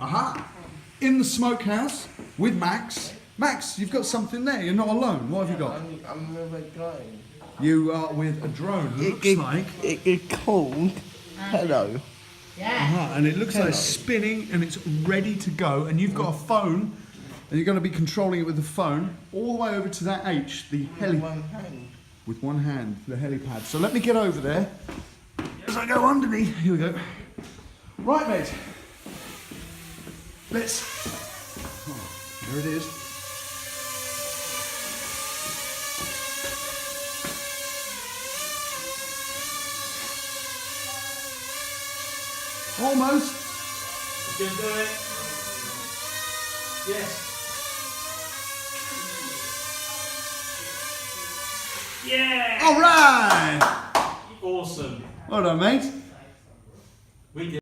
Aha! In the smokehouse with Max. Max, you've got something there. You're not alone. What have you got? I'm with a drone. You are with a drone. It looks like. It's called Hello. And it looks like it's spinning and it's ready to go. And you've got a phone, and you're going to be controlling it with the phone all the way over to that H, the heli. One hand. With one hand, the helipad. So let me get over there. As I go underneath. Here we go. Right, mate. Let's. Oh, there it is. Almost. You can do it. Yes. Yeah. All right. Awesome. Well done, mate. We did.